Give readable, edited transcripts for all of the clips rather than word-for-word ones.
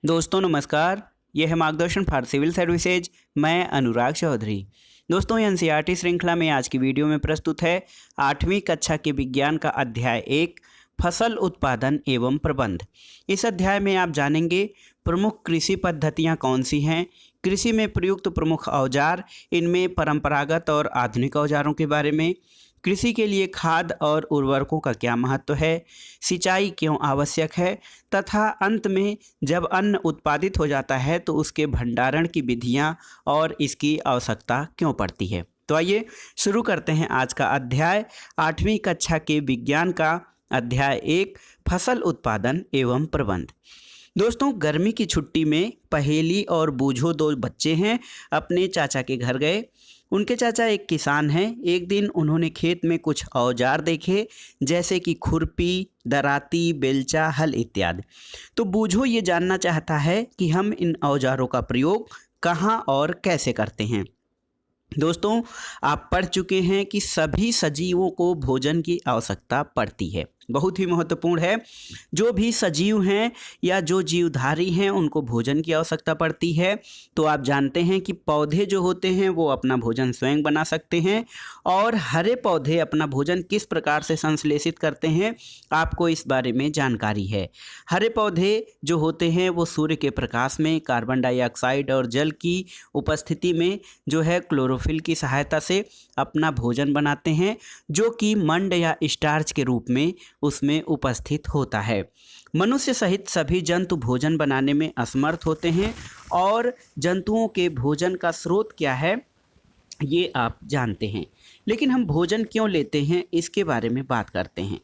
दोस्तों नमस्कार। यह है मार्गदर्शन फॉर सिविल सर्विसेज। मैं अनुराग चौधरी। दोस्तों एनसीईआरटी श्रृंखला में आज की वीडियो में प्रस्तुत है 8वीं कक्षा के विज्ञान का अध्याय 1 फसल उत्पादन एवं प्रबंध। इस अध्याय में आप जानेंगे प्रमुख कृषि पद्धतियां कौन सी हैं, कृषि में प्रयुक्त प्रमुख औजार, इनमें परंपरागत और आधुनिक औजारों के बारे में, कृषि के लिए खाद और उर्वरकों का क्या महत्व है, सिंचाई क्यों आवश्यक है तथा अंत में जब अन्न उत्पादित हो जाता है तो उसके भंडारण की विधियां और इसकी आवश्यकता क्यों पड़ती है। तो आइए शुरू करते हैं आज का अध्याय 8वीं कक्षा के विज्ञान का अध्याय 1 फसल उत्पादन एवं प्रबंध। दोस्तों गर्मी की छुट्टी में पहेली और बूझो दो बच्चे हैं अपने चाचा के घर गए। उनके चाचा एक किसान हैं। एक दिन उन्होंने खेत में कुछ औजार देखे जैसे कि खुरपी, दराती, बेलचा, हल इत्यादि। तो बूझो ये जानना चाहता है कि हम इन औजारों का प्रयोग कहाँ और कैसे करते हैं। दोस्तों आप पढ़ चुके हैं कि सभी सजीवों को भोजन की आवश्यकता पड़ती है, बहुत ही महत्वपूर्ण है। जो भी सजीव हैं या जो जीवधारी हैं उनको भोजन की आवश्यकता पड़ती है। तो आप जानते हैं कि पौधे जो होते हैं वो अपना भोजन स्वयं बना सकते हैं और हरे पौधे अपना भोजन किस प्रकार से संश्लेषित करते हैं आपको इस बारे में जानकारी है। हरे पौधे जो होते हैं वो सूर्य के प्रकाश में कार्बन डाइऑक्साइड और जल की उपस्थिति में जो है क्लोरोफिल की सहायता से अपना भोजन बनाते हैं, जो कि मंड या स्टार्च के रूप में उसमें उपस्थित होता है। मनुष्य सहित सभी जंतु भोजन बनाने में असमर्थ होते हैं और जंतुओं के भोजन का स्रोत क्या है ये आप जानते हैं। लेकिन हम भोजन क्यों लेते हैं इसके बारे में बात करते हैं।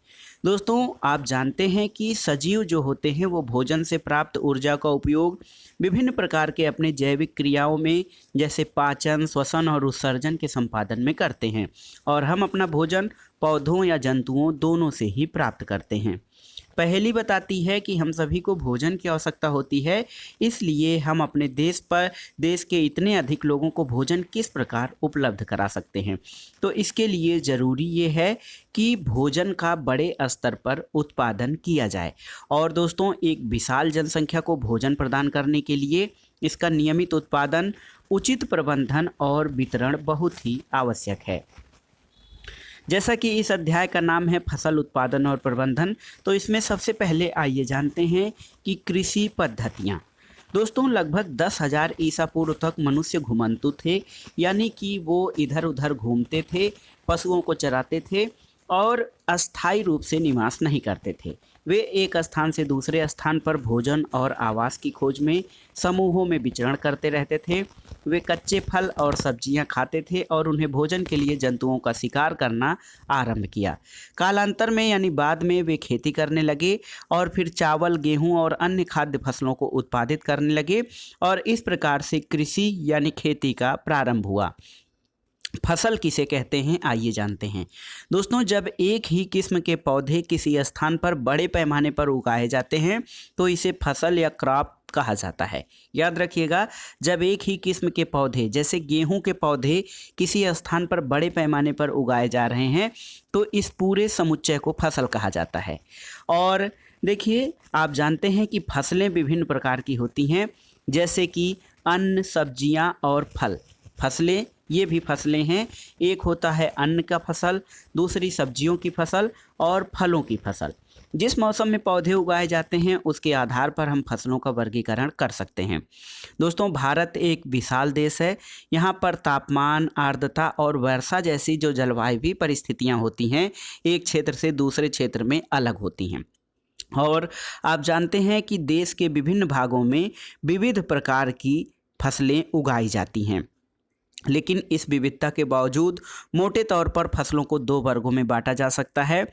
दोस्तों आप जानते हैं कि सजीव जो होते हैं वो भोजन से प्राप्त ऊर्जा का उपयोग विभिन्न प्रकार के अपने जैविक क्रियाओं में जैसे पाचन, श्वसन और उत्सर्जन के संपादन में करते हैं और हम अपना भोजन पौधों या जंतुओं दोनों से ही प्राप्त करते हैं। पहेली बताती है कि हम सभी को भोजन की आवश्यकता होती है, इसलिए हम अपने देश के इतने अधिक लोगों को भोजन किस प्रकार उपलब्ध करा सकते हैं। तो इसके लिए ज़रूरी ये है कि भोजन का बड़े स्तर पर उत्पादन किया जाए और दोस्तों एक विशाल जनसंख्या को भोजन प्रदान करने के लिए इसका नियमित उत्पादन, उचित प्रबंधन और वितरण बहुत ही आवश्यक है। जैसा कि इस अध्याय का नाम है फसल उत्पादन और प्रबंधन, तो इसमें सबसे पहले आइए जानते हैं कि कृषि पद्धतियाँ। दोस्तों लगभग 10,000 ईसा पूर्व तक मनुष्य घुमंतु थे, यानी कि वो इधर उधर घूमते थे, पशुओं को चराते थे और अस्थायी रूप से निवास नहीं करते थे। वे एक स्थान से दूसरे स्थान पर भोजन और आवास की खोज में समूहों में विचरण करते रहते थे। वे कच्चे फल और सब्जियां खाते थे और उन्हें भोजन के लिए जंतुओं का शिकार करना आरंभ किया। कालांतर में यानी बाद में वे खेती करने लगे और फिर चावल, गेहूं और अन्य खाद्य फसलों को उत्पादित करने लगे और इस प्रकार से कृषि यानी खेती का प्रारंभ हुआ। फसल किसे कहते हैं आइए जानते हैं। दोस्तों जब एक ही किस्म के पौधे किसी स्थान पर बड़े पैमाने पर उगाए जाते हैं तो इसे फसल या क्रॉप कहा जाता है। याद रखिएगा, जब एक ही किस्म के पौधे जैसे गेहूं के पौधे किसी स्थान पर बड़े पैमाने पर उगाए जा रहे हैं तो इस पूरे समुच्चय को फसल कहा जाता है। और देखिए आप जानते हैं कि फसलें विभिन्न प्रकार की होती हैं, जैसे कि अन्न, सब्जियां और फल। फसलें ये भी फसलें हैं, एक होता है अन्न का फसल, दूसरी सब्जियों की फसल और फलों की फसल। जिस मौसम में पौधे उगाए जाते हैं उसके आधार पर हम फसलों का वर्गीकरण कर सकते हैं। दोस्तों भारत एक विशाल देश है। यहाँ पर तापमान, आर्द्रता और वर्षा जैसी जो जलवायु परिस्थितियाँ होती हैं एक क्षेत्र से दूसरे क्षेत्र में अलग होती हैं और आप जानते हैं कि देश के विभिन्न भागों में विविध प्रकार की फसलें उगाई जाती हैं। लेकिन इस विविधता के बावजूद मोटे तौर पर फसलों को दो वर्गों में बांटा जा सकता है।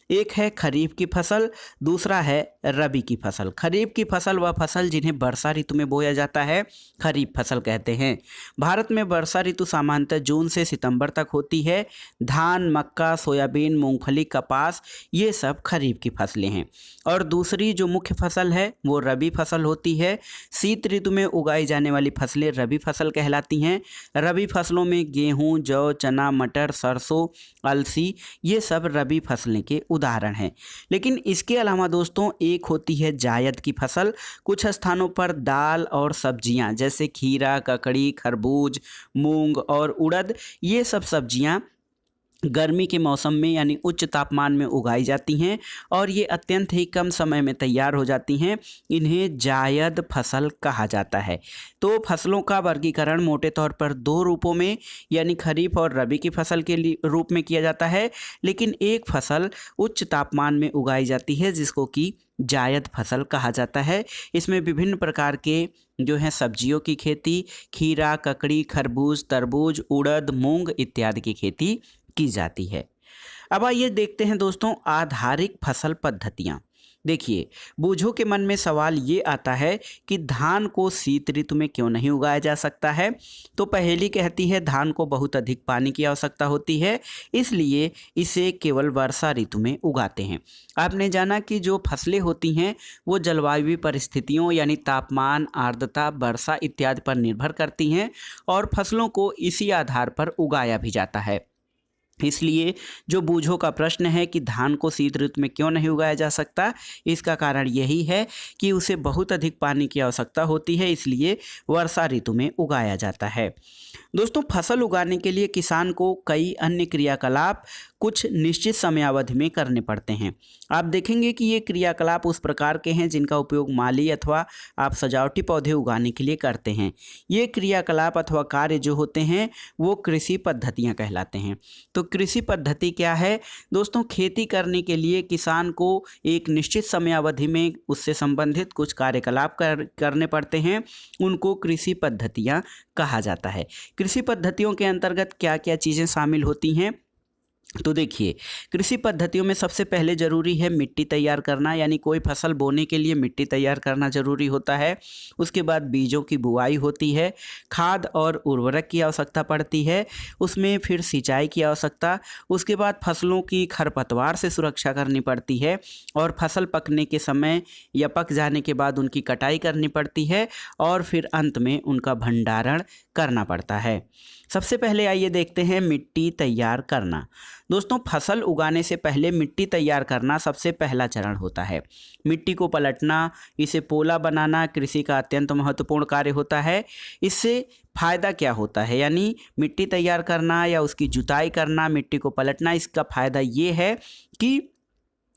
एक है खरीफ की फसल, दूसरा है रबी की फसल। खरीफ की फसल वह फसल जिन्हें वर्षा ऋतु में बोया जाता है खरीफ फसल कहते हैं। भारत में वर्षा ऋतु सामान्यतः जून से सितंबर तक होती है। धान, मक्का, सोयाबीन, मूंगफली, कपास ये सब खरीफ की फसलें हैं और दूसरी जो मुख्य फसल है वो रबी फसल होती है। शीत ऋतु में उगाई जाने वाली फसलें रबी फसल कहलाती हैं। रबी फसलों में गेहूँ, जौ, चना, मटर, सरसों, अलसी ये सब रबी फसलें के उदाहरण हैं। लेकिन इसके अलावा दोस्तों एक होती है जायद की फसल। कुछ स्थानों पर दाल और सब्जियां जैसे खीरा, ककड़ी, खरबूज, मूंग और उड़द, ये सब सब्जियां गर्मी के मौसम में यानी उच्च तापमान में उगाई जाती हैं और ये अत्यंत ही कम समय में तैयार हो जाती हैं। इन्हें जायद फसल कहा जाता है। तो फसलों का वर्गीकरण मोटे तौर पर दो रूपों में यानी खरीफ और रबी की फसल के रूप में किया जाता है। लेकिन एक फसल उच्च तापमान में उगाई जाती है जिसको कि जायद फसल कहा जाता है। इसमें विभिन्न प्रकार के जो है सब्जियों की खेती, खीरा, ककड़ी, खरबूज, तरबूज, उड़द, मूंग इत्यादि की खेती की जाती है। अब आइए देखते हैं दोस्तों आधारिक फसल पद्धतियाँ। देखिए, बूझों के मन में सवाल ये आता है कि धान को शीत ऋतु में क्यों नहीं उगाया जा सकता है। तो पहेली कहती है धान को बहुत अधिक पानी की आवश्यकता होती है, इसलिए इसे केवल वर्षा ऋतु में उगाते हैं। आपने जाना कि जो फसलें होती हैं वो जलवायु परिस्थितियों यानी तापमान, आर्द्रता, वर्षा इत्यादि पर निर्भर करती हैं और फसलों को इसी आधार पर उगाया भी जाता है। इसलिए जो बूझों का प्रश्न है कि धान को शीत ऋतु में क्यों नहीं उगाया जा सकता, इसका कारण यही है कि उसे बहुत अधिक पानी की आवश्यकता होती है, इसलिए वर्षा ऋतु में उगाया जाता है। दोस्तों, फसल उगाने के लिए किसान को कई अन्य क्रियाकलाप कुछ निश्चित समयावधि में करने पड़ते हैं। आप देखेंगे कि ये क्रियाकलाप उस प्रकार के हैं जिनका उपयोग माली अथवा आप सजावटी पौधे उगाने के लिए करते हैं। ये क्रियाकलाप अथवा कार्य जो होते हैं वो कृषि पद्धतियाँ कहलाते हैं। तो कृषि पद्धति क्या है दोस्तों? खेती करने के लिए किसान को एक निश्चित समयावधि में उससे संबंधित कुछ कार्यकलाप करने पड़ते हैं, उनको कृषि पद्धतियाँ कहा जाता है। कृषि पद्धतियों के अंतर्गत क्या क्या चीज़ें शामिल होती हैं? तो देखिए, कृषि पद्धतियों में सबसे पहले ज़रूरी है मिट्टी तैयार करना, यानी कोई फसल बोने के लिए मिट्टी तैयार करना ज़रूरी होता है। उसके बाद बीजों की बुआई होती है, खाद और उर्वरक की आवश्यकता पड़ती है, उसमें फिर सिंचाई की आवश्यकता, उसके बाद फसलों की खरपतवार से सुरक्षा करनी पड़ती है और फसल पकने के समय या पक जाने के बाद उनकी कटाई करनी पड़ती है और फिर अंत में उनका भंडारण करना पड़ता है। सबसे पहले आइए देखते हैं मिट्टी तैयार करना। दोस्तों, फसल उगाने से पहले मिट्टी तैयार करना सबसे पहला चरण होता है। मिट्टी को पलटना, इसे पोला बनाना कृषि का अत्यंत महत्वपूर्ण कार्य होता है। इससे फ़ायदा क्या होता है, यानी मिट्टी तैयार करना या उसकी जुताई करना, मिट्टी को पलटना, इसका फ़ायदा ये है कि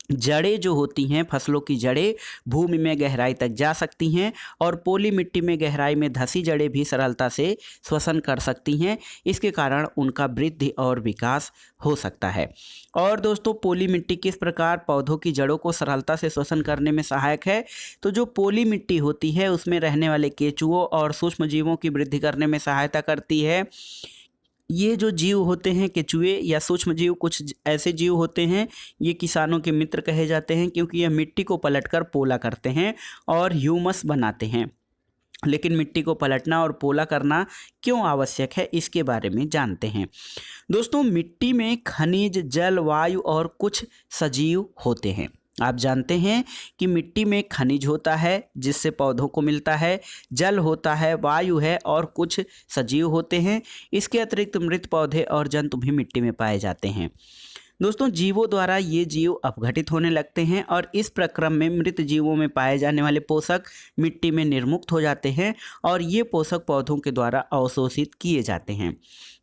जड़ें जो होती हैं, फसलों की जड़ें भूमि में गहराई तक जा सकती हैं और पोली मिट्टी में गहराई में धंसी जड़ें भी सरलता से श्वसन कर सकती हैं। इसके कारण उनका वृद्धि और विकास हो सकता है। और दोस्तों, पोली मिट्टी किस प्रकार पौधों की जड़ों को सरलता से श्वसन करने में सहायक है? तो जो पोली मिट्टी होती है उसमें रहने वाले केंचुओं और सूक्ष्म जीवों की वृद्धि करने में सहायता करती है। ये जो जीव होते हैं, केंचुए या सूक्ष्म जीव, कुछ ऐसे जीव होते हैं, ये किसानों के मित्र कहे जाते हैं क्योंकि यह मिट्टी को पलटकर पोला करते हैं और ह्यूमस बनाते हैं। लेकिन मिट्टी को पलटना और पोला करना क्यों आवश्यक है, इसके बारे में जानते हैं। दोस्तों, मिट्टी में खनिज, जल, वायु और कुछ सजीव होते हैं। आप जानते हैं कि मिट्टी में खनिज होता है जिससे पौधों को मिलता है, जल होता है, वायु है और कुछ सजीव होते हैं। इसके अतिरिक्त मृत पौधे और जंतु भी मिट्टी में पाए जाते हैं। दोस्तों, जीवों द्वारा ये जीव अपघटित होने लगते हैं और इस प्रक्रम में मृत जीवों में पाए जाने वाले पोषक मिट्टी में निर्मुक्त हो जाते हैं और ये पोषक पौधों के द्वारा अवशोषित किए जाते हैं।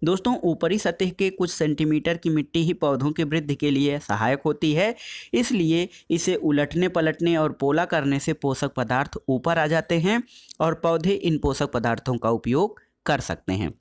दोस्तों, ऊपरी सतह के कुछ सेंटीमीटर की मिट्टी ही पौधों की वृद्धि के लिए सहायक होती है, इसलिए इसे उलटने, पलटने और पोला करने से पोषक पदार्थ ऊपर आ जाते हैं और पौधे इन पोषक पदार्थों का उपयोग कर सकते हैं।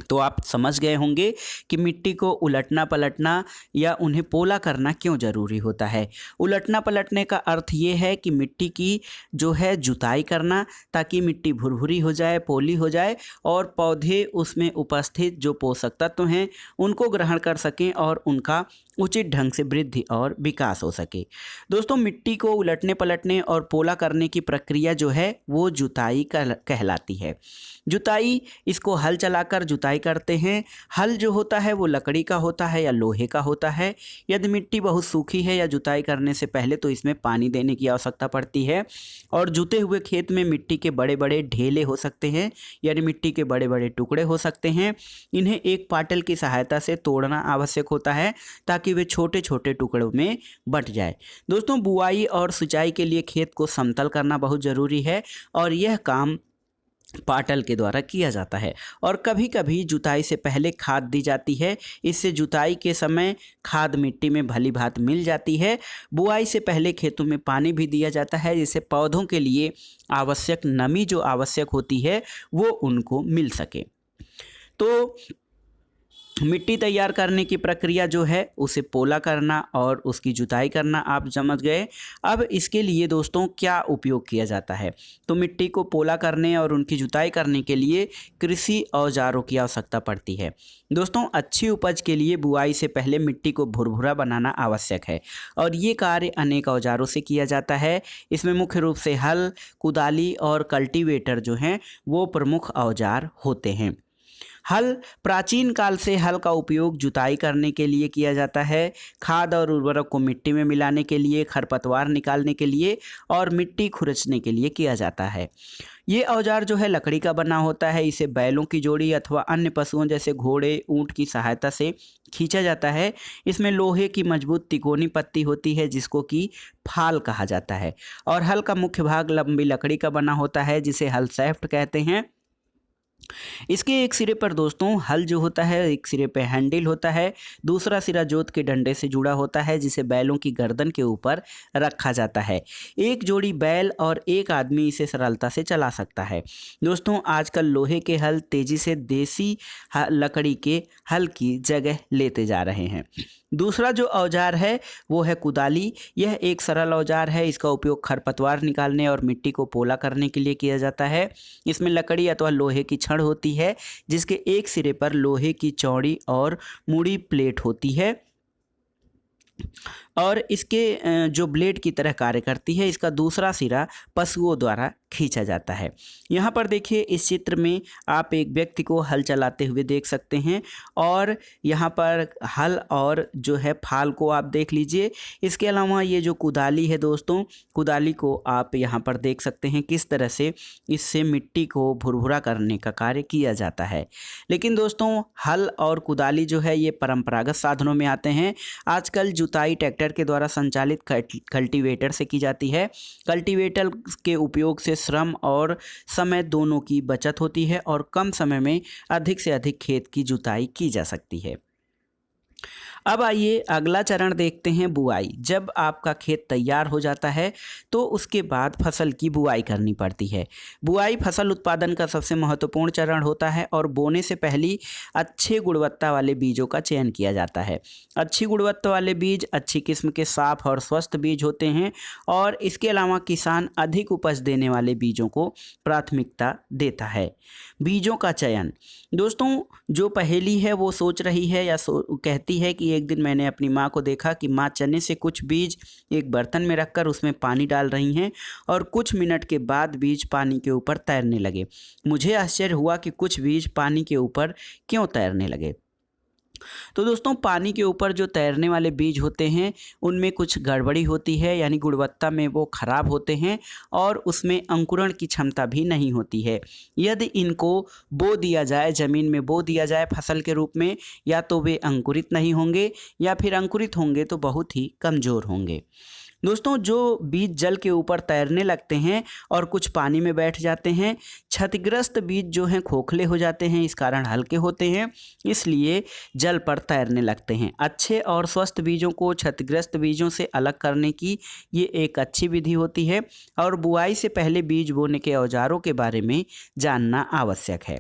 तो आप समझ गए होंगे कि मिट्टी को उलटना पलटना या उन्हें पोला करना क्यों ज़रूरी होता है। उलटना पलटने का अर्थ ये है कि मिट्टी की जो है जुताई करना, ताकि मिट्टी भुरभुरी हो जाए, पोली हो जाए और पौधे उसमें उपस्थित जो पोषक तत्व हैं उनको ग्रहण कर सकें और उनका उचित ढंग से वृद्धि और विकास हो सके। दोस्तों, मिट्टी को उलटने पलटने और पोला करने की प्रक्रिया जो है वो जुताई कहलाती है। जुताई, इसको हल चलाकर जुताई करते हैं। हल जो होता है वो लकड़ी का होता है या लोहे का होता है। यदि मिट्टी बहुत सूखी है या जुताई करने से पहले तो इसमें पानी देने की आवश्यकता पड़ती है और जुते हुए खेत में मिट्टी के बड़े बड़े ढेले हो सकते हैं, यानी मिट्टी के बड़े बड़े टुकड़े हो सकते हैं। इन्हें एक पाटल की सहायता से तोड़ना आवश्यक होता है ताकि ताकि वे छोटे छोटे टुकड़ों में बंट जाए। दोस्तों, बुआई और सिंचाई के लिए खेत को समतल करना बहुत ज़रूरी है और यह काम पाटल के द्वारा किया जाता है। और कभी कभी जुताई से पहले खाद दी जाती है। इससे जुताई के समय खाद मिट्टी में भली भांति मिल जाती है। बुआई से पहले खेतों में पानी भी दिया जाता है, जिससे पौधों के लिए आवश्यक नमी जो आवश्यक होती है वो उनको मिल सके। तो मिट्टी तैयार करने की प्रक्रिया जो है उसे पोला करना और उसकी जुताई करना आप समझ गए। अब इसके लिए दोस्तों क्या उपयोग किया जाता है, तो मिट्टी को पोला करने और उनकी जुताई करने के लिए कृषि औजारों की आवश्यकता पड़ती है। दोस्तों, अच्छी उपज के लिए बुआई से पहले मिट्टी को भुरभुरा बनाना आवश्यक है और ये कार्य अनेक औजारों से किया जाता है। इसमें मुख्य रूप से हल, कुदाली और कल्टीवेटर जो हैं वो प्रमुख औजार होते हैं। हल, प्राचीन काल से हल का उपयोग जुताई करने के लिए किया जाता है, खाद और उर्वरक को मिट्टी में मिलाने के लिए, खरपतवार निकालने के लिए और मिट्टी खुरचने के लिए किया जाता है। ये औजार जो है लकड़ी का बना होता है। इसे बैलों की जोड़ी अथवा अन्य पशुओं जैसे घोड़े, ऊंट की सहायता से खींचा जाता है। इसमें लोहे की मजबूत तिकोनी पत्ती होती है जिसको कि फाल कहा जाता है और हल का मुख्य भाग लंबी लकड़ी का बना होता है जिसे हल शाफ्ट कहते हैं। इसके एक सिरे पर दोस्तों हल जो होता है, एक सिरे पे हैंडल होता है, दूसरा सिरा जोत के डंडे से जुड़ा होता है जिसे बैलों की गर्दन के ऊपर रखा जाता है। एक जोड़ी बैल और एक आदमी इसे सरलता से चला सकता है। दोस्तों, आजकल लोहे के हल तेजी से देसी लकड़ी के हल की जगह लेते जा रहे हैं। दूसरा जो औजार है वो है कुदाली। यह एक सरल औजार है। इसका उपयोग खरपतवार निकालने और मिट्टी को पोला करने के लिए किया जाता है। इसमें लकड़ी अथवा लोहे की छड़ होती है जिसके एक सिरे पर लोहे की चौड़ी और मुड़ी प्लेट होती है और इसके जो ब्लेड की तरह कार्य करती है। इसका दूसरा सिरा पशुओं द्वारा खींचा जाता है। यहाँ पर देखिए, इस चित्र में आप एक व्यक्ति को हल चलाते हुए देख सकते हैं और यहाँ पर हल और जो है फाल को आप देख लीजिए। इसके अलावा ये जो कुदाली है दोस्तों, कुदाली को आप यहाँ पर देख सकते हैं किस तरह से इससे मिट्टी को भुरभुरा करने का कार्य किया जाता है। लेकिन दोस्तों, हल और कुदाली जो है ये परंपरागत साधनों में आते हैं। आजकल जुताई ट्रैक्टर के द्वारा संचालित कल्टीवेटर से की जाती है। कल्टीवेटर के उपयोग से श्रम और समय दोनों की बचत होती है और कम समय में अधिक से अधिक खेत की जुताई की जा सकती है। अब आइए अगला चरण देखते हैं, बुआई। जब आपका खेत तैयार हो जाता है तो उसके बाद फसल की बुआई करनी पड़ती है। बुआई फसल उत्पादन का सबसे महत्वपूर्ण चरण होता है और बोने से पहले अच्छे गुणवत्ता वाले बीजों का चयन किया जाता है। अच्छी गुणवत्ता वाले बीज अच्छी किस्म के साफ और स्वस्थ बीज होते हैं और इसके अलावा किसान अधिक उपज देने वाले बीजों को प्राथमिकता देता है। बीजों का चयन, दोस्तों, जो पहेली है वो सोच रही है या कहती है कि एक दिन मैंने अपनी माँ को देखा कि माँ चने से कुछ बीज एक बर्तन में रखकर उसमें पानी डाल रही हैं और कुछ मिनट के बाद बीज पानी के ऊपर तैरने लगे। मुझे आश्चर्य हुआ कि कुछ बीज पानी के ऊपर क्यों तैरने लगे। तो दोस्तों, पानी के ऊपर जो तैरने वाले बीज होते हैं उनमें कुछ गड़बड़ी होती है, यानी गुणवत्ता में वो खराब होते हैं और उसमें अंकुरण की क्षमता भी नहीं होती है। यदि इनको बो दिया जाए, ज़मीन में बो दिया जाए फसल के रूप में, या तो वे अंकुरित नहीं होंगे या फिर अंकुरित होंगे तो बहुत ही कमज़ोर होंगे। दोस्तों, जो बीज जल के ऊपर तैरने लगते हैं और कुछ पानी में बैठ जाते हैं, क्षतिग्रस्त बीज जो हैं खोखले हो जाते हैं, इस कारण हल्के होते हैं, इसलिए जल पर तैरने लगते हैं। अच्छे और स्वस्थ बीजों को क्षतिग्रस्त बीजों से अलग करने की ये एक अच्छी विधि होती है और बुआई से पहले बीज बोने के औजारों के बारे में जानना आवश्यक है।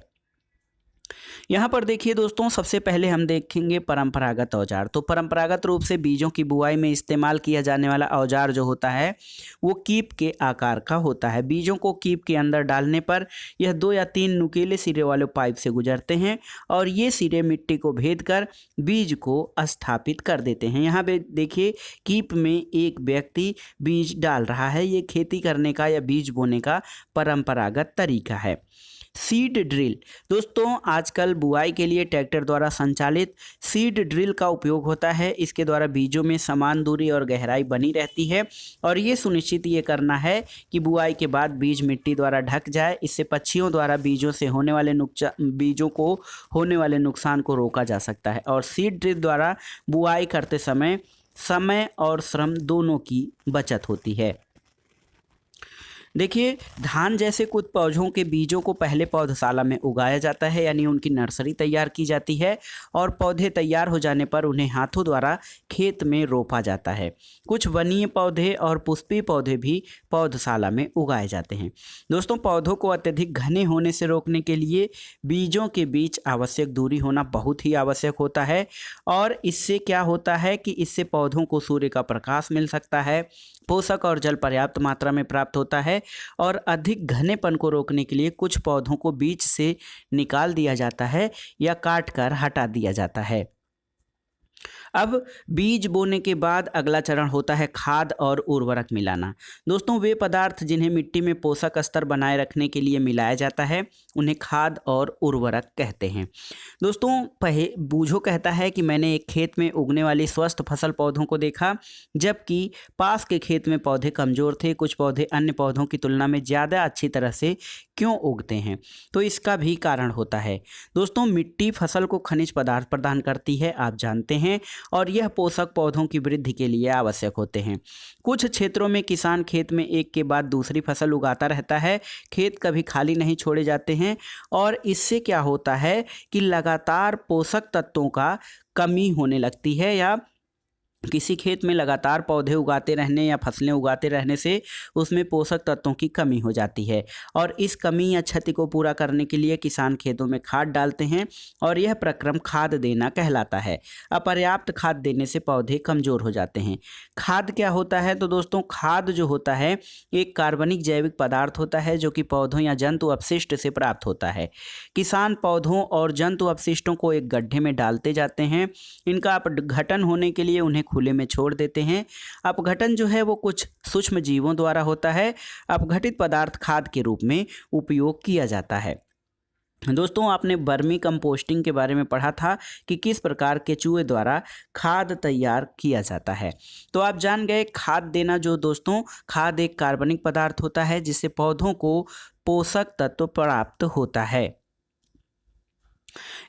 यहाँ पर देखिए दोस्तों, सबसे पहले हम देखेंगे परंपरागत औजार। तो परंपरागत रूप से बीजों की बुआई में इस्तेमाल किया जाने वाला औजार जो होता है वो कीप के आकार का होता है। बीजों को कीप के अंदर डालने पर यह 2 या 3 नुकीले सिरे वाले पाइप से गुजरते हैं और ये सिरे मिट्टी को भेद कर बीज को स्थापित कर देते हैं। यहाँ पे देखिए, कीप में एक व्यक्ति बीज डाल रहा है। ये खेती करने का या बीज बोने का परंपरागत तरीका है। Seed drill. दोस्तों आजकल बुआई के लिए ट्रैक्टर द्वारा संचालित सीड ड्रिल का उपयोग होता है। इसके द्वारा बीजों में समान दूरी और गहराई बनी रहती है और ये सुनिश्चित ये करना है कि बुआई के बाद बीज मिट्टी द्वारा ढक जाए। इससे पक्षियों द्वारा बीजों को होने वाले नुकसान को रोका जा सकता है और सीड ड्रिल द्वारा बुआई करते समय और श्रम दोनों की बचत होती है। देखिए, धान जैसे कुछ पौधों के बीजों को पहले पौधशाला में उगाया जाता है, यानी उनकी नर्सरी तैयार की जाती है और पौधे तैयार हो जाने पर उन्हें हाथों द्वारा खेत में रोपा जाता है। कुछ वनीय पौधे और पुष्पीय पौधे भी पौधशाला में उगाए जाते हैं। दोस्तों, पौधों को अत्यधिक घने होने से रोकने के लिए बीजों के बीच आवश्यक दूरी होना बहुत ही आवश्यक होता है और इससे क्या होता है कि इससे पौधों को सूर्य का प्रकाश मिल सकता है, पोषक और जल पर्याप्त मात्रा में प्राप्त होता है और अधिक घनेपन को रोकने के लिए कुछ पौधों को बीच से निकाल दिया जाता है या काट कर हटा दिया जाता है। अब बीज बोने के बाद अगला चरण होता है खाद और उर्वरक मिलाना। दोस्तों, वे पदार्थ जिन्हें मिट्टी में पोषक स्तर बनाए रखने के लिए मिलाया जाता है उन्हें खाद और उर्वरक कहते हैं। दोस्तों, बूझो कहता है कि मैंने एक खेत में उगने वाली स्वस्थ फसल पौधों को देखा, जबकि पास के खेत में पौधे कमज़ोर थे। कुछ पौधे अन्य पौधों की तुलना में ज़्यादा अच्छी तरह से क्यों उगते हैं? तो इसका भी कारण होता है। दोस्तों, मिट्टी फसल को खनिज पदार्थ प्रदान करती है, आप जानते हैं, और यह पोषक पौधों की वृद्धि के लिए आवश्यक होते हैं। कुछ क्षेत्रों में किसान खेत में एक के बाद दूसरी फसल उगाता रहता है। खेत कभी खाली नहीं छोड़े जाते हैं और इससे क्या होता है कि लगातार पोषक तत्वों का कमी होने लगती है या किसी खेत में लगातार पौधे उगाते रहने या फसलें उगाते रहने से उसमें पोषक तत्वों की कमी हो जाती है और इस कमी या क्षति को पूरा करने के लिए किसान खेतों में खाद डालते हैं और यह प्रक्रम खाद देना कहलाता है। अपर्याप्त खाद देने से पौधे कमज़ोर हो जाते हैं। खाद क्या होता है? तो दोस्तों, खाद जो होता है एक कार्बनिक जैविक पदार्थ होता है जो कि पौधों या जंतु अपशिष्ट से प्राप्त होता है। किसान पौधों और जंतु अपशिष्टों को एक गड्ढे में डालते जाते हैं। इनका अपघटन होने के लिए उन्हें खुले में छोड़ देते हैं। अपघटन जो है वो कुछ सूक्ष्म जीवों द्वारा होता है। अपघटित पदार्थ खाद के रूप में उपयोग किया जाता है। दोस्तों, आपने वर्मी कंपोस्टिंग के बारे में पढ़ा था कि किस प्रकार के चूहे द्वारा खाद तैयार किया जाता है। तो आप जान गए खाद देना। जो दोस्तों, खाद एक कार्बनिक पदार्थ होता है जिससे पौधों को पोषक तत्व प्राप्त होता है।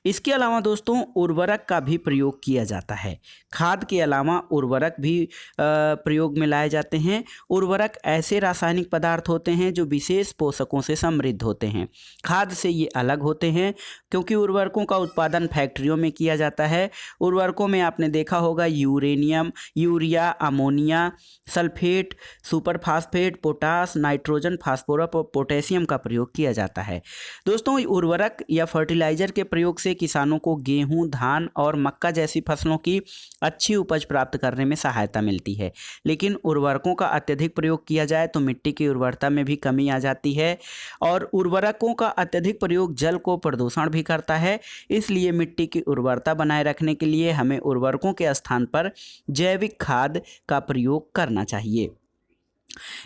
इसके अलावा दोस्तों, उर्वरक का भी प्रयोग किया जाता है। खाद के अलावा उर्वरक भी प्रयोग में लाए जाते हैं। उर्वरक ऐसे रासायनिक पदार्थ होते हैं जो विशेष पोषकों से समृद्ध होते हैं। खाद से ये अलग होते हैं क्योंकि उर्वरकों का उत्पादन फैक्ट्रियों में किया जाता है। उर्वरकों में आपने देखा होगा uranium, urea, ammonia, sulphate, super phosphate, potash, nitrogen, phosphorus और पोटेशियम का प्रयोग किया जाता है। दोस्तों, उर्वरक या फर्टिलाइजर के प्रयोग से किसानों को गेहूं, धान और मक्का जैसी फसलों की अच्छी उपज प्राप्त करने में सहायता मिलती है। लेकिन उर्वरकों का अत्यधिक प्रयोग किया जाए तो मिट्टी की उर्वरता में भी कमी आ जाती है और उर्वरकों का अत्यधिक प्रयोग जल को प्रदूषण भी करता है। इसलिए मिट्टी की उर्वरता बनाए रखने के लिए हमें उर्वरकों के स्थान पर जैविक खाद का प्रयोग करना चाहिए।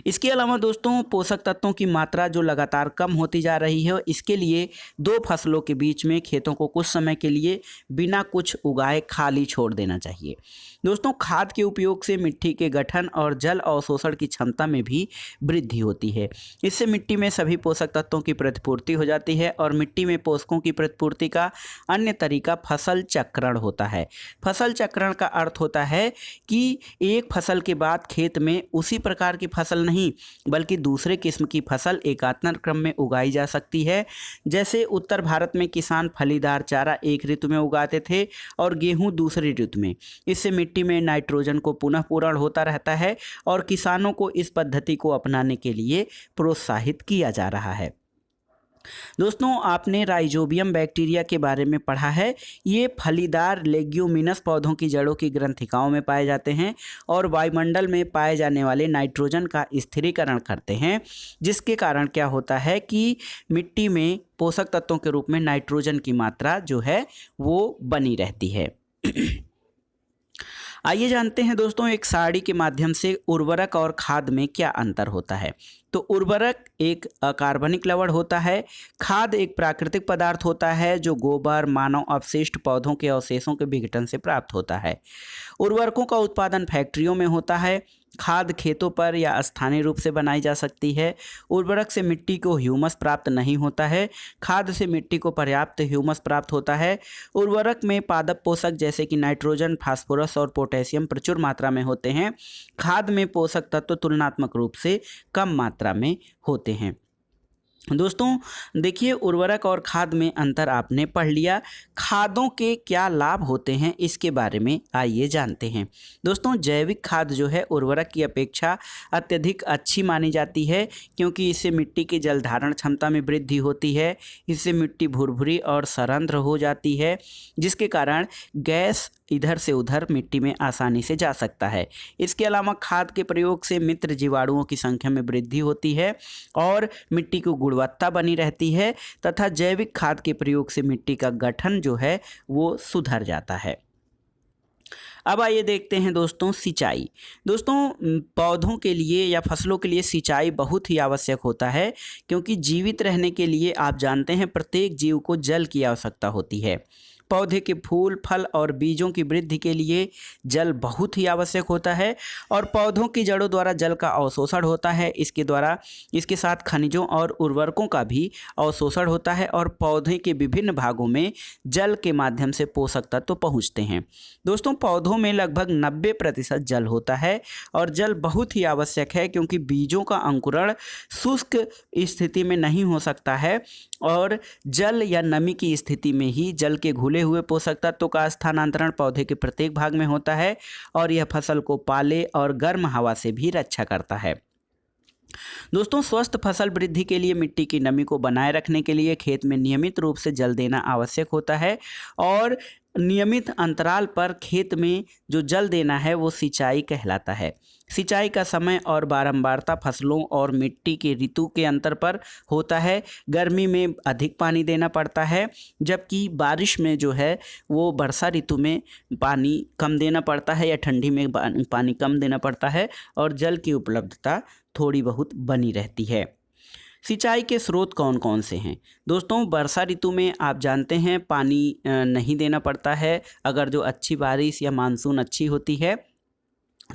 इसके अलावा दोस्तों, पोषक तत्वों की मात्रा जो लगातार कम होती जा रही है, इसके लिए दो फसलों के बीच में खेतों को कुछ समय के लिए बिना कुछ उगाए खाली छोड़ देना चाहिए। दोस्तों, खाद के उपयोग से मिट्टी के गठन और जल अवशोषण की क्षमता में भी वृद्धि होती है। इससे मिट्टी में सभी पोषक तत्वों की प्रतिपूर्ति हो जाती है और मिट्टी में पोषकों की प्रतिपूर्ति का अन्य तरीका फसल चक्रण होता है। फसल चक्रण का अर्थ होता है कि एक फसल के बाद खेत में उसी प्रकार की फसल नहीं बल्कि दूसरे किस्म की फसल एकात्मक क्रम में उगाई जा सकती है। जैसे उत्तर भारत में किसान फलीदार चारा एक ऋतु में उगाते थे और गेहूं दूसरी ऋतु में। इससे मिट्टी में नाइट्रोजन को पुनः पूरण होता रहता है और किसानों को इस पद्धति को अपनाने के लिए प्रोत्साहित किया जा रहा है। दोस्तों, आपने राइजोबियम बैक्टीरिया के बारे में पढ़ा है। ये फलीदार लेग्यूमिनस पौधों की जड़ों की ग्रंथिकाओं में पाए जाते हैं और वायुमंडल में पाए जाने वाले नाइट्रोजन का स्थिरीकरण करते हैं, जिसके कारण क्या होता है कि मिट्टी में पोषक तत्वों के रूप में नाइट्रोजन की मात्रा जो है वो बनी रहती है। आइए जानते हैं दोस्तों एक सारणी के माध्यम से उर्वरक और खाद में क्या अंतर होता है। तो उर्वरक एक अकार्बनिक लवण होता है, खाद एक प्राकृतिक पदार्थ होता है जो गोबर, मानव अपशिष्ट, पौधों के अवशेषों के विघटन से प्राप्त होता है। उर्वरकों का उत्पादन फैक्ट्रियों में होता है, खाद खेतों पर या स्थानीय रूप से बनाई जा सकती है। उर्वरक से मिट्टी को ह्यूमस प्राप्त नहीं होता है, खाद से मिट्टी को पर्याप्त ह्यूमस प्राप्त होता है। उर्वरक में पादप पोषक जैसे कि नाइट्रोजन, फास्फोरस और पोटेशियम प्रचुर मात्रा में होते हैं। खाद में पोषक तत्व तुलनात्मक रूप से कम मात्रा में होते हैं। दोस्तों देखिए, उर्वरक और खाद में अंतर आपने पढ़ लिया। खादों के क्या लाभ होते हैं इसके बारे में आइए जानते हैं। दोस्तों जैविक खाद जो है उर्वरक की अपेक्षा अत्यधिक अच्छी मानी जाती है, क्योंकि इससे मिट्टी की जल धारण क्षमता में वृद्धि होती है। इससे मिट्टी भुरभुरी और सरंध्र हो जाती है, जिसके कारण गैस इधर से उधर मिट्टी में आसानी से जा सकता है। इसके अलावा खाद के प्रयोग से मित्र जीवाणुओं की संख्या में वृद्धि होती है और मिट्टी की गुणवत्ता बनी रहती है, तथा जैविक खाद के प्रयोग से मिट्टी का गठन जो है वो सुधर जाता है। अब आइए देखते हैं दोस्तों सिंचाई। दोस्तों पौधों के लिए या फसलों के लिए सिंचाई बहुत ही आवश्यक होता है, क्योंकि जीवित रहने के लिए आप जानते हैं प्रत्येक जीव को जल की आवश्यकता होती है। पौधे के फूल, फल और बीजों की वृद्धि के लिए जल बहुत ही आवश्यक होता है, और पौधों की जड़ों द्वारा जल का अवशोषण होता है। इसके साथ खनिजों और उर्वरकों का भी अवशोषण होता है, और पौधे के विभिन्न भागों में जल के माध्यम से पोषक तत्व पहुँचते हैं। दोस्तों पौधों में लगभग 90% जल होता है, और जल बहुत ही आवश्यक है, क्योंकि बीजों का अंकुरण शुष्क स्थिति में नहीं हो सकता है, और जल या नमी की स्थिति में ही जल के घुले हुए पोषक तत्वों का स्थानांतरण पौधे के प्रत्येक भाग में होता है, और यह फसल को पाले और गर्म हवा से भी रक्षा करता है। दोस्तों स्वस्थ फसल वृद्धि के लिए मिट्टी की नमी को बनाए रखने के लिए खेत में नियमित रूप से जल देना आवश्यक होता है, और नियमित अंतराल पर खेत में जो जल देना है वो सिंचाई कहलाता है। सिंचाई का समय और बारंबारता फसलों और मिट्टी के ऋतु के अंतर पर होता है। गर्मी में अधिक पानी देना पड़ता है, जबकि बारिश में जो है वो वर्षा ऋतु में पानी कम देना पड़ता है, या ठंडी में पानी कम देना पड़ता है, और जल की उपलब्धता थोड़ी बहुत बनी रहती है। सिंचाई के स्रोत कौन कौन से हैं? दोस्तों वर्षा ऋतु में आप जानते हैं पानी नहीं देना पड़ता है। अगर जो अच्छी बारिश या मानसून अच्छी होती है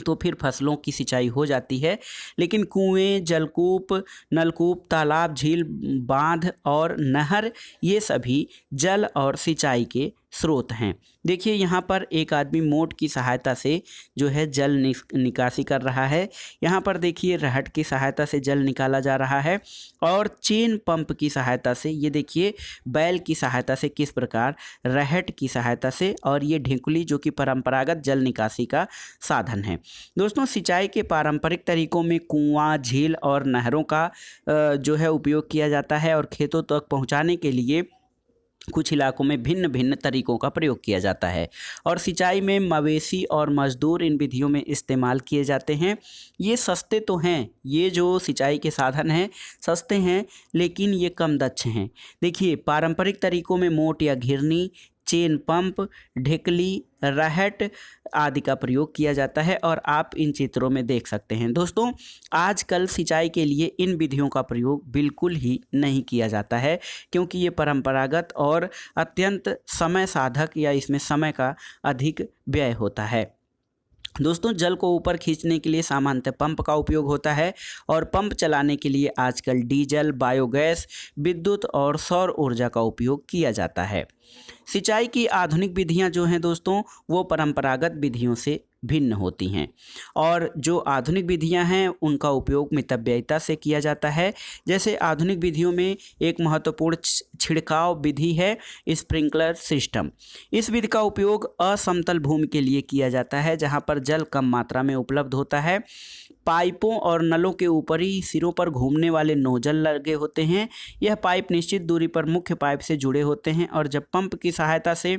तो फिर फसलों की सिंचाई हो जाती है, लेकिन कुएं, जलकूप, नलकूप, तालाब, झील, बांध और नहर ये सभी जल और सिंचाई के स्रोत हैं। देखिए यहाँ पर एक आदमी मोट की सहायता से जो है जल निकासी कर रहा है। यहाँ पर देखिए रहट की सहायता से जल निकाला जा रहा है, और चेन पंप की सहायता से, ये देखिए बैल की सहायता से किस प्रकार, रहट की सहायता से, और ये ढिकुली जो कि परंपरागत जल निकासी का साधन है। दोस्तों सिंचाई के पारंपरिक तरीकों में कुआं, झील और नहरों का जो है उपयोग किया जाता है, और खेतों तक पहुँचाने के लिए कुछ इलाकों में भिन्न भिन्न तरीकों का प्रयोग किया जाता है। और सिंचाई में मवेशी और मजदूर इन विधियों में इस्तेमाल किए जाते हैं। ये सस्ते तो हैं, ये जो सिंचाई के साधन हैं सस्ते हैं, लेकिन ये कम दक्ष हैं। देखिए पारंपरिक तरीकों में मोट या घिरनी, चेन पंप, ढिकली, रहट आदि का प्रयोग किया जाता है, और आप इन चित्रों में देख सकते हैं। दोस्तों आजकल सिंचाई के लिए इन विधियों का प्रयोग बिल्कुल ही नहीं किया जाता है, क्योंकि ये परंपरागत और अत्यंत समय साधक, या इसमें समय का अधिक व्यय होता है। दोस्तों जल को ऊपर खींचने के लिए सामान्यतः पंप का उपयोग होता है, और पंप चलाने के लिए आजकल डीजल, बायोगैस, विद्युत और सौर ऊर्जा का उपयोग किया जाता है। सिंचाई की आधुनिक विधियां जो हैं दोस्तों वो परंपरागत विधियों से भिन्न होती हैं, और जो आधुनिक विधियां हैं उनका उपयोग मितव्ययिता से किया जाता है। जैसे आधुनिक विधियों में एक महत्वपूर्ण छिड़काव विधि है स्प्रिंकलर सिस्टम। इस विधि का उपयोग असमतल भूमि के लिए किया जाता है, जहां पर जल कम मात्रा में उपलब्ध होता है। पाइपों और नलों के ऊपरी सिरों पर घूमने वाले नोजल लगे होते हैं। यह पाइप निश्चित दूरी पर मुख्य पाइप से जुड़े होते हैं, और जब पंप की सहायता से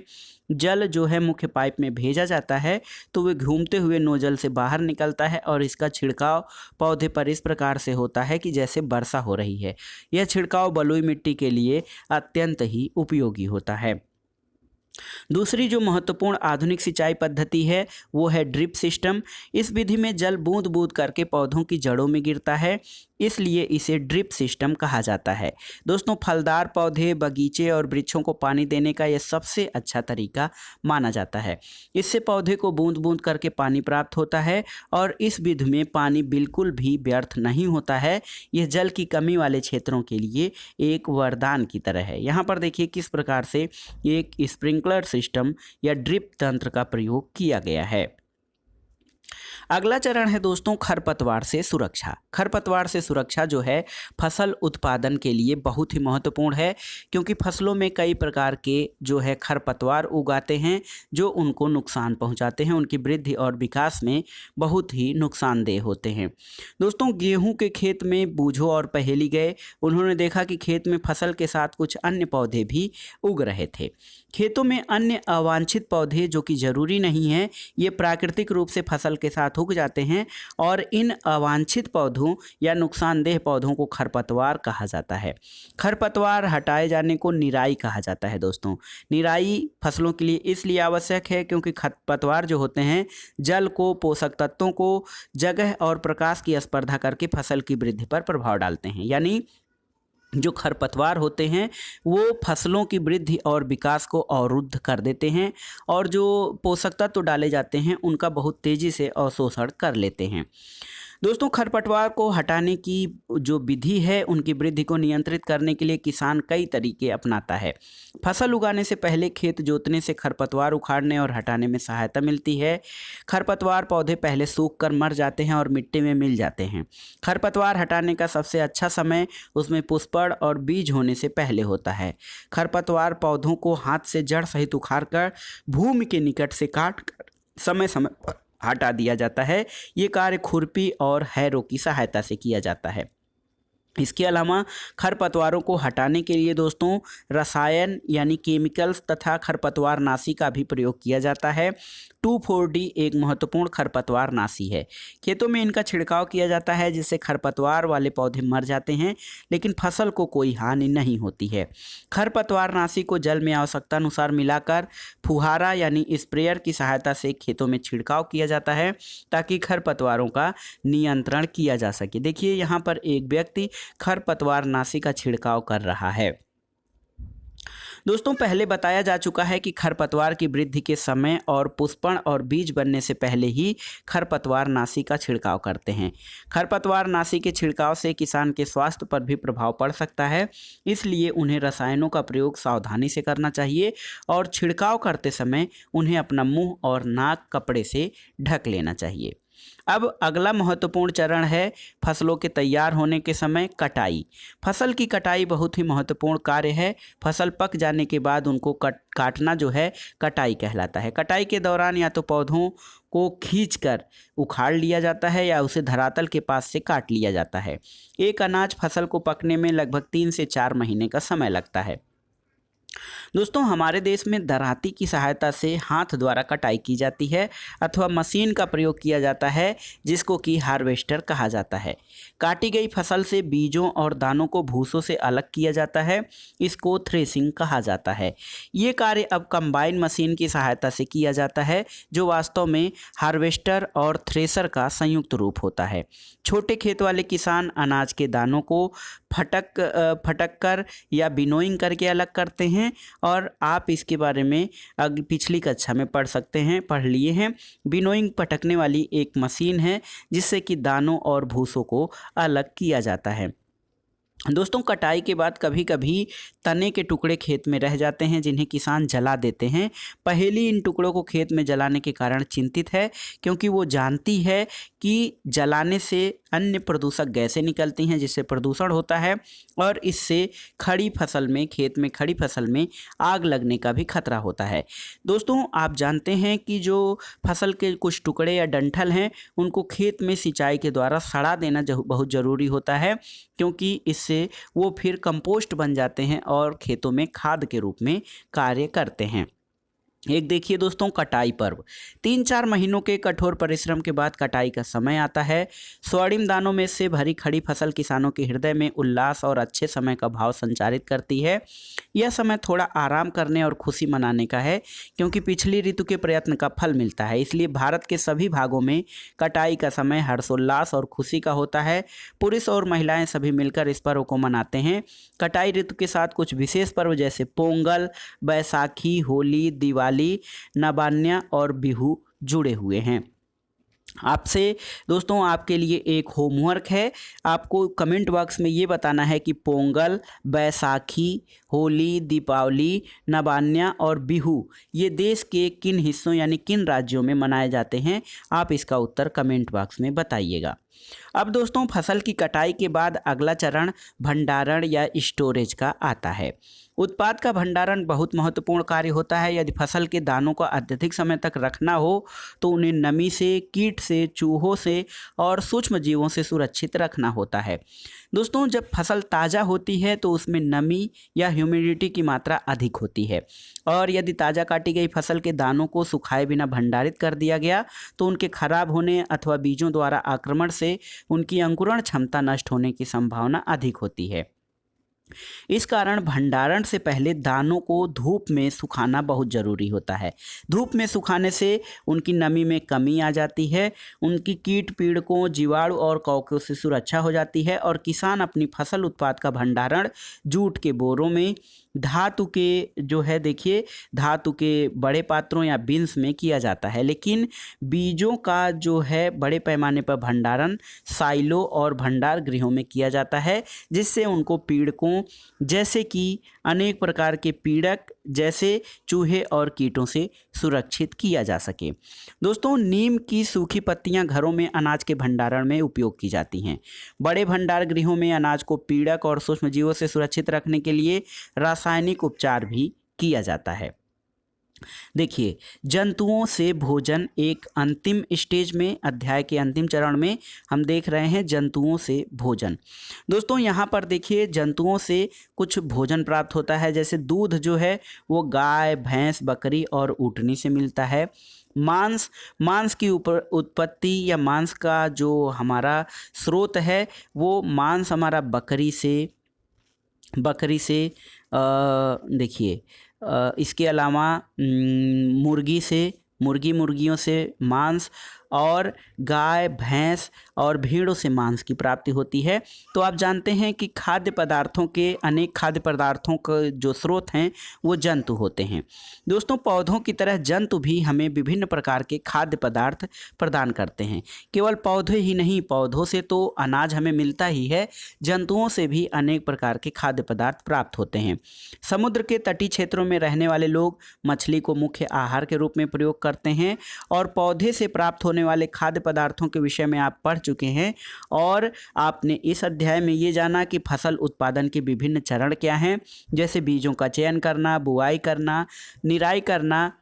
जल जो है मुख्य पाइप में भेजा जाता है तो वह घूमते हुए नोजल से बाहर निकलता है, और इसका छिड़काव पौधे पर इस प्रकार से होता है कि जैसे वर्षा हो रही है। यह छिड़काव बलुई मिट्टी के लिए अत्यंत ही उपयोगी होता है। दूसरी जो महत्वपूर्ण आधुनिक सिंचाई पद्धति है वो है ड्रिप सिस्टम। इस विधि में जल बूंद बूंद करके पौधों की जड़ों में गिरता है, इसलिए इसे ड्रिप सिस्टम कहा जाता है। दोस्तों, फलदार पौधे, बगीचे और वृक्षों को पानी देने का यह सबसे अच्छा तरीका माना जाता है। इससे पौधे को बूंद बूंद करके पानी प्राप्त होता है और इस विधि में पानी बिल्कुल भी व्यर्थ नहीं होता है। यह जल की कमी वाले क्षेत्रों के लिए एक वरदान की तरह है। यहाँ पर देखिए किस प्रकार से एक स्प्रिंकलर सिस्टम या ड्रिप तंत्र का प्रयोग किया गया है। अगला चरण है दोस्तों खरपतवार से सुरक्षा। खरपतवार से सुरक्षा जो है फसल उत्पादन के लिए बहुत ही महत्वपूर्ण है, क्योंकि फसलों में कई प्रकार के जो है खरपतवार उगाते हैं जो उनको नुकसान पहुंचाते हैं, उनकी वृद्धि और विकास में बहुत ही नुकसानदेह होते हैं। दोस्तों, गेहूं के खेत में बूझो और पहेली गए। उन्होंने देखा कि खेत में फसल के साथ कुछ अन्य पौधे भी उग रहे थे। खेतों में अन्य अवांछित पौधे जो कि जरूरी नहीं है, ये प्राकृतिक रूप से फसल के साथ उग जाते हैं और इन अवांछित पौधों या नुकसानदेह पौधों को खरपतवार कहा जाता है। खरपतवार हटाए जाने को निराई कहा जाता है। दोस्तों, निराई फसलों के लिए इसलिए आवश्यक है क्योंकि खरपतवार जो होते हैं जल को, पोषक तत्वों को, जगह और प्रकाश की स्पर्धा करके फसल की वृद्धि पर प्रभाव डालते हैं। यानी जो खरपतवार होते हैं वो फसलों की वृद्धि और विकास को अवरुद्ध कर देते हैं और जो पोषक तत्व डाले जाते हैं उनका बहुत तेज़ी से अवशोषण कर लेते हैं। दोस्तों, खरपतवार को हटाने की जो विधि है उनकी वृद्धि को नियंत्रित करने के लिए किसान कई तरीके अपनाता है। फसल उगाने से पहले खेत जोतने से खरपतवार उखाड़ने और हटाने में सहायता मिलती है। खरपतवार पौधे पहले सूख कर मर जाते हैं और मिट्टी में मिल जाते हैं। खरपतवार हटाने का सबसे अच्छा समय उसमें पुष्पड़ और बीज होने से पहले होता है। खरपतवार पौधों को हाथ से जड़ सहित उखाड़कर भूमि के निकट से काट कर समय समय पर हटा दिया जाता है। ये कार्य खुरपी और हैरो की सहायता से किया जाता है। इसके अलावा खरपतवारों को हटाने के लिए दोस्तों रसायन यानी केमिकल्स तथा खरपतवार नाशी का भी प्रयोग किया जाता है। 2,4-D एक महत्वपूर्ण खरपतवार नाशी है। खेतों में इनका छिड़काव किया जाता है जिससे खरपतवार वाले पौधे मर जाते हैं, लेकिन फसल को कोई हानि नहीं होती है। खरपतवार नाशी को जल में आवश्यकता अनुसार मिलाकर फुहारा यानी स्प्रेयर की सहायता से खेतों में छिड़काव किया जाता है ताकि खरपतवारों का नियंत्रण किया जा सके। देखिए यहाँ पर एक व्यक्ति खरपतवार नाशी का छिड़काव कर रहा है। दोस्तों, पहले बताया जा चुका है कि खरपतवार की वृद्धि के समय और पुष्पण और बीज बनने से पहले ही खरपतवार नाशी का छिड़काव करते हैं। खरपतवार नाशी के छिड़काव से किसान के स्वास्थ्य पर भी प्रभाव पड़ सकता है, इसलिए उन्हें रसायनों का प्रयोग सावधानी से करना चाहिए और छिड़काव करते समय उन्हें अपना मुंह और नाक कपड़े से ढक लेना चाहिए। अब अगला महत्वपूर्ण चरण है फसलों के तैयार होने के समय कटाई। फसल की कटाई बहुत ही महत्वपूर्ण कार्य है। फसल पक जाने के बाद उनको काटना जो है कटाई कहलाता है। कटाई के दौरान या तो पौधों को खींचकर उखाड़ लिया जाता है या उसे धरातल के पास से काट लिया जाता है। एक अनाज फसल को पकने में लगभग 3 से 4 महीने का समय लगता है। दोस्तों, हमारे देश में दरांती की सहायता से हाथ द्वारा कटाई की जाती है अथवा मशीन का प्रयोग किया जाता है जिसको कि हार्वेस्टर कहा जाता है। काटी गई फसल से बीजों और दानों को भूसों से अलग किया जाता है, इसको थ्रेसिंग कहा जाता है। ये कार्य अब कंबाइन मशीन की सहायता से किया जाता है जो वास्तव में हार्वेस्टर और थ्रेसर का संयुक्त रूप होता है। छोटे खेत वाले किसान अनाज के दानों को फटक कर या बिनोइंग करके अलग करते हैं और आप इसके बारे में पिछली कक्षा में पढ़ लिए हैं। बिनोइंग पटकने वाली एक मशीन है जिससे कि दानों और भूसों को अलग किया जाता है। दोस्तों, कटाई के बाद कभी कभी तने के टुकड़े खेत में रह जाते हैं जिन्हें किसान जला देते हैं। पहेली इन टुकड़ों को खेत में जलाने के कारण चिंतित है क्योंकि वो जानती है कि जलाने से अन्य प्रदूषक गैसें निकलती हैं जिससे प्रदूषण होता है और इससे खेत में खड़ी फसल में आग लगने का भी खतरा होता है। दोस्तों, आप जानते हैं कि जो फसल के कुछ टुकड़े या डंठल हैं उनको खेत में सिंचाई के द्वारा सड़ा देना बहुत ज़रूरी होता है, क्योंकि इससे वो फिर कंपोस्ट बन जाते हैं और खेतों में खाद के रूप में कार्य करते हैं। एक देखिए दोस्तों कटाई पर्व। 3-4 महीनों के कठोर परिश्रम के बाद कटाई का समय आता है। स्वर्णिम दानों में से भरी खड़ी फसल किसानों के हृदय में उल्लास और अच्छे समय का भाव संचारित करती है। यह समय थोड़ा आराम करने और खुशी मनाने का है, क्योंकि पिछली ऋतु के प्रयत्न का फल मिलता है। इसलिए भारत के सभी भागों में कटाई का समय हर्षोल्लास और खुशी का होता है। पुरुष और महिलाएं सभी मिलकर इस पर्व को मनाते हैं। कटाई ऋतु के साथ कुछ विशेष पर्व जैसे पोंगल, बैसाखी, होली, दिवाली, नबान्या और बिहू जुड़े हुए हैं। आपसे दोस्तों आपके लिए एक होमवर्क है। आपको कमेंट बॉक्स में ये बताना है कि पोंगल, बैसाखी, होली, दीपावली, नबान्या और बिहू ये देश के किन हिस्सों यानी किन राज्यों में मनाए जाते हैं। आप इसका उत्तर कमेंट बॉक्स में बताइएगा। अब दोस्तों फसल की कटाई के बाद अगला चरण भंडारण या स्टोरेज का आता है। उत्पाद का भंडारण बहुत महत्वपूर्ण कार्य होता है। यदि फसल के दानों को अत्यधिक समय तक रखना हो तो उन्हें नमी से, कीट से, चूहों से और सूक्ष्म जीवों से सुरक्षित रखना होता है। दोस्तों जब फसल ताज़ा होती है तो उसमें नमी या ह्यूमिडिटी की मात्रा अधिक होती है, और यदि ताज़ा काटी गई फसल के दानों को सुखाए बिना भंडारित कर दिया गया तो उनके खराब होने अथवा बीजों द्वारा आक्रमण से उनकी अंकुरण क्षमता नष्ट होने की संभावना अधिक होती है। इस कारण भंडारण से पहले दानों को धूप में सुखाना बहुत ज़रूरी होता है। धूप में सुखाने से उनकी नमी में कमी आ जाती है, उनकी कीट पीड़कों, जीवाणु और कवकों से सुरक्षा हो जाती है, और किसान अपनी फसल उत्पाद का भंडारण जूट के बोरों में, धातु के जो है देखिए धातु के बड़े पात्रों या बिन्स में किया जाता है। लेकिन बीजों का जो है बड़े पैमाने पर भंडारण साइलो और भंडार गृहों में किया जाता है, जिससे उनको पीड़कों जैसे कि अनेक प्रकार के पीड़क जैसे चूहे और कीटों से सुरक्षित किया जा सके। दोस्तों नीम की सूखी पत्तियां घरों में अनाज के भंडारण में उपयोग की जाती हैं। बड़े भंडार गृहों में अनाज को पीड़क और सूक्ष्म जीवों से सुरक्षित रखने के लिए रासायनिक उपचार भी किया जाता है। देखिए जंतुओं से भोजन एक अंतिम स्टेज में, अध्याय के अंतिम चरण में हम देख रहे हैं जंतुओं से भोजन। दोस्तों यहाँ पर देखिए जंतुओं से कुछ भोजन प्राप्त होता है, जैसे दूध जो है वो गाय, भैंस, बकरी और ऊँटनी से मिलता है। मांस की उत्पत्ति या मांस का जो हमारा स्रोत है वो मांस हमारा बकरी से देखिए इसके अलावा मुर्गियों से मांस और गाय, भैंस और भेड़ों से मांस की प्राप्ति होती है। तो आप जानते हैं कि अनेक खाद्य पदार्थों का जो स्रोत हैं वो जंतु होते हैं। दोस्तों पौधों की तरह जंतु भी हमें विभिन्न प्रकार के खाद्य पदार्थ प्रदान करते हैं। केवल पौधे ही नहीं, पौधों से तो अनाज हमें मिलता ही है, जंतुओं से भी अनेक प्रकार के खाद्य पदार्थ प्राप्त होते हैं। समुद्र के तटीय क्षेत्रों में रहने वाले लोग मछली को मुख्य आहार के रूप में प्रयोग करते हैं, और पौधे से प्राप्त होने वाले खाद्य पदार्थों के विषय में आप पढ़ चुके हैं। और आपने इस अध्याय में ये जाना कि फसल उत्पादन के विभिन्न चरण क्या हैं, जैसे बीजों का चयन करना, बुआई करना, निराई करना,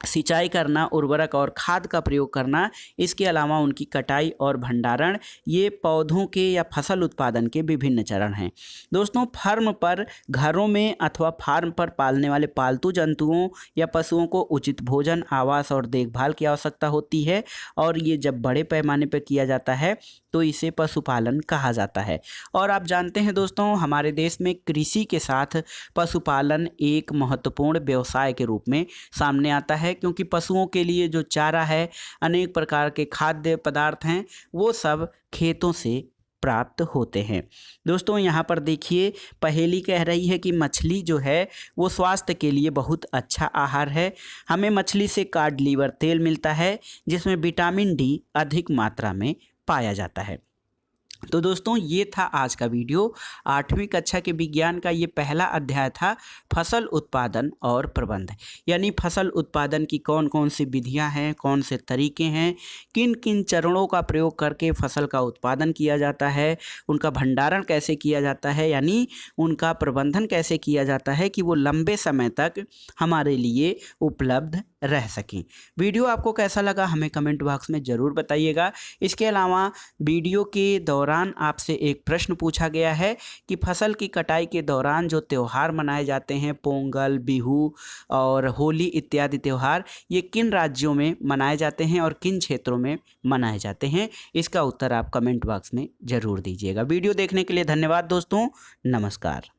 सिंचाई करना, उर्वरक और खाद का प्रयोग करना, इसके अलावा उनकी कटाई और भंडारण, ये पौधों के या फसल उत्पादन के विभिन्न चरण हैं। दोस्तों फर्म पर, घरों में अथवा फार्म पर पालने वाले पालतू जंतुओं या पशुओं को उचित भोजन, आवास और देखभाल की आवश्यकता होती है, और ये जब बड़े पैमाने पर किया जाता है तो इसे पशुपालन कहा जाता है। और आप जानते हैं दोस्तों हमारे देश में कृषि के साथ पशुपालन एक महत्वपूर्ण व्यवसाय के रूप में सामने आता है, क्योंकि पशुओं के लिए जो चारा है, अनेक प्रकार के खाद्य पदार्थ हैं, वो सब खेतों से प्राप्त होते हैं। दोस्तों यहाँ पर देखिए पहेली कह रही है कि मछली जो है वो स्वास्थ्य के लिए बहुत अच्छा आहार है। हमें मछली से कॉड लिवर तेल मिलता है, जिसमें विटामिन डी अधिक मात्रा में पाया जाता है। तो दोस्तों ये था आज का वीडियो। 8वीं कक्षा के विज्ञान का ये पहला अध्याय था फसल उत्पादन और प्रबंध, यानी फसल उत्पादन की कौन कौन सी विधियां हैं, कौन से तरीके हैं, किन किन चरणों का प्रयोग करके फसल का उत्पादन किया जाता है, उनका भंडारण कैसे किया जाता है, यानी उनका प्रबंधन कैसे किया जाता है कि वो लंबे समय तक हमारे लिए उपलब्ध रह सकें। वीडियो आपको कैसा लगा हमें कमेंट बॉक्स में ज़रूर बताइएगा। इसके अलावा वीडियो के दौरान आपसे एक प्रश्न पूछा गया है कि फसल की कटाई के दौरान जो त्यौहार मनाए जाते हैं, पोंगल, बिहू और होली इत्यादि त्यौहार, ये किन राज्यों में मनाए जाते हैं और किन क्षेत्रों में मनाए जाते हैं? इसका उत्तर आप कमेंट बॉक्स में ज़रूर दीजिएगा। वीडियो देखने के लिए धन्यवाद दोस्तों। नमस्कार।